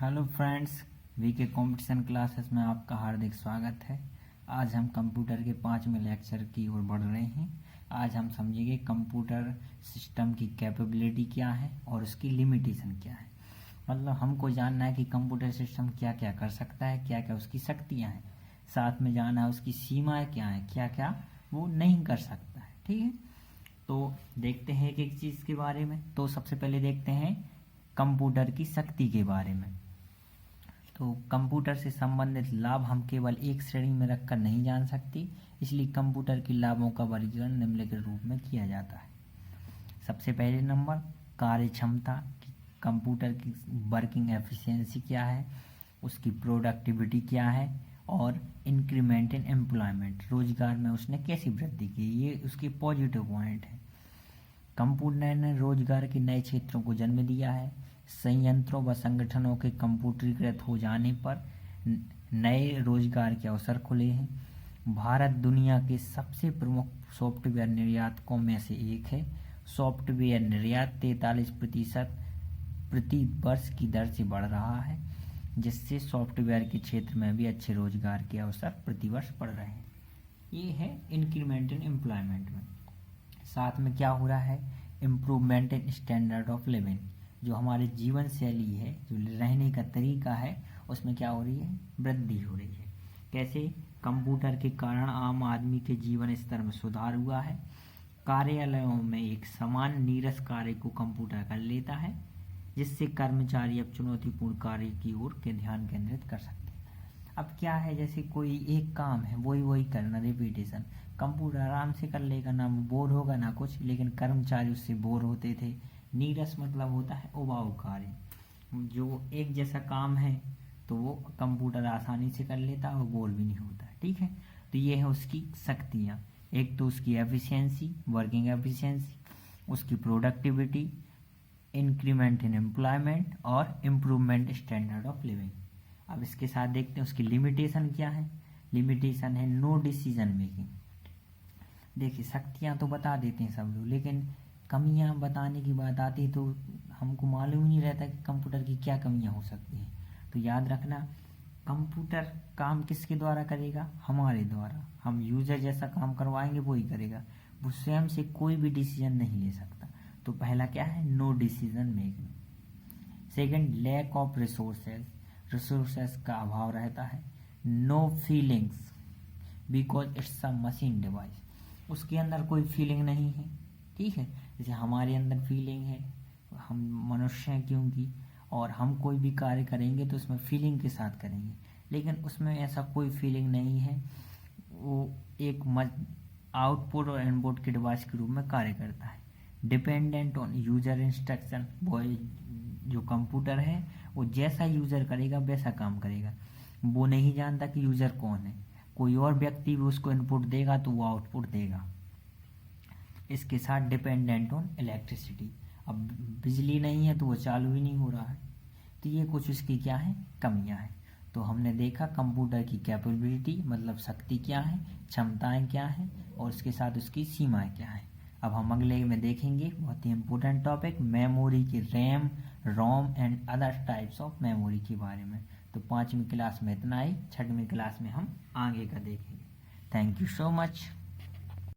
Hello friends, VK competition classes में आपका हार्दिक स्वागत है। आज हम कंप्यूटर के 5वें लेक्चर की ओर बढ़ रहे हैं। आज हम समझेंगे कंप्यूटर सिस्टम की कैपेबिलिटी क्या है और उसकी लिमिटेशन क्या है। मतलब हमको जानना है कि कंप्यूटर सिस्टम क्या क्या कर सकता है, क्या क्या उसकी शक्तियाँ हैं। साथ में जानना है उसकी सीमाएँ क्या हैं, क्या क्या वो नहीं कर सकता है। ठीक है, तो देखते हैं एक एक चीज़ के बारे में। तो सबसे पहले देखते हैं कंप्यूटर की शक्ति के बारे में। तो कंप्यूटर से संबंधित लाभ हम केवल एक श्रेणी में रखकर नहीं जान सकते, इसलिए कंप्यूटर के लाभों का वर्गीकरण निम्नलिखित रूप में किया जाता है। सबसे पहले नंबर कार्य क्षमता, कंप्यूटर की वर्किंग एफिशिएंसी क्या है, उसकी प्रोडक्टिविटी क्या है, और इंक्रीमेंट इन एम्प्लॉयमेंट, रोजगार में उसने कैसी वृद्धि की, ये उसके पॉजिटिव पॉइंट है। कंप्यूटर ने रोजगार के नए क्षेत्रों को जन्म दिया है। संयंत्रों व संगठनों के कंप्यूटरीकृत हो जाने पर नए रोजगार के अवसर खुले हैं। भारत दुनिया के सबसे प्रमुख सॉफ्टवेयर निर्यातकों में से एक है। सॉफ्टवेयर निर्यात 43% प्रति वर्ष की दर से बढ़ रहा है, जिससे सॉफ्टवेयर के क्षेत्र में भी अच्छे रोजगार के अवसर प्रति वर्ष बढ़ रहे हैं। ये है इंक्रीमेंट इन एम्प्लॉयमेंट में। साथ में क्या हो रहा है, improvement in standard of living, जो हमारे जीवन शैली है, जो रहने का तरीका है, उसमें क्या हो रही है, वृद्धि हो रही है। कैसे, कंप्यूटर के कारण आम आदमी के जीवन स्तर में सुधार हुआ है। कार्यालयों में एक समान नीरस कार्य को कंप्यूटर कर लेता है, जिससे कर्मचारी अब चुनौतीपूर्ण कार्य की ओर के ध्यान केंद्रित कर सकते हैं। अब क्या है, जैसे कोई एक काम है वही करना, रिपीटेशन, कंप्यूटर आराम से कर लेगा, ना बोर होगा ना कुछ, लेकिन कर्मचारी उससे बोर होते थे। नीरस मतलब होता है उबाऊ कार्य, जो एक जैसा काम है तो वो कंप्यूटर आसानी से कर लेता है और बोर भी नहीं होता है। ठीक है, तो ये है उसकी शक्तियाँ। एक तो उसकी एफिशिएंसी, वर्किंग एफिशिएंसी, उसकी प्रोडक्टिविटी, इंक्रीमेंट इन एम्प्लॉयमेंट और इम्प्रूवमेंट स्टैंडर्ड ऑफ लिविंग। अब इसके साथ देखते हैं उसकी लिमिटेशन क्या है। लिमिटेशन है नो डिसीजन मेकिंग। देखिए, शक्तियाँ तो बता देते हैं सब लोग, लेकिन कमियाँ बताने की बात आती तो हमको मालूम ही नहीं रहता कि कंप्यूटर की क्या कमियाँ हो सकती हैं। तो याद रखना, कंप्यूटर काम किसके द्वारा करेगा, हमारे द्वारा। हम यूजर जैसा काम करवाएंगे वो ही करेगा, वो स्वयं से कोई भी डिसीजन नहीं ले सकता। तो पहला क्या है, no decision making. Second, lack of resources, resources का अभाव रहता है। No feelings because it's a machine device, उसके अंदर कोई फीलिंग नहीं है। ठीक है, जैसे हमारे अंदर फीलिंग है, हम मनुष्य हैं क्योंकि, और हम कोई भी कार्य करेंगे तो उसमें फीलिंग के साथ करेंगे, लेकिन उसमें ऐसा कोई फीलिंग नहीं है। वो एक आउटपुट और इनपुट के डिवाइस के रूप में कार्य करता है। डिपेंडेंट ऑन यूजर इंस्ट्रक्शन, वो जो कंप्यूटर है वो जैसा यूजर करेगा वैसा काम करेगा। वो नहीं जानता कि यूजर कौन है, कोई और व्यक्ति भी उसको इनपुट देगा तो वो आउटपुट देगा। इसके साथ डिपेंडेंट ऑन इलेक्ट्रिसिटी, अब बिजली नहीं है तो वो चालू ही नहीं हो रहा है। तो ये कुछ इसकी क्या है, कमियां हैं। तो हमने देखा कंप्यूटर की कैपेबिलिटी मतलब शक्ति क्या है, क्षमताएं क्या हैं, और उसके साथ उसकी सीमाएं क्या हैं। अब हम अगले में देखेंगे बहुत ही इंपॉर्टेंट टॉपिक, मेमोरी की RAM, ROM and other types of memory के बारे में। तो 5वीं क्लास में इतना ही, 6वीं क्लास में हम आगे का देखेंगे। Thank you so much.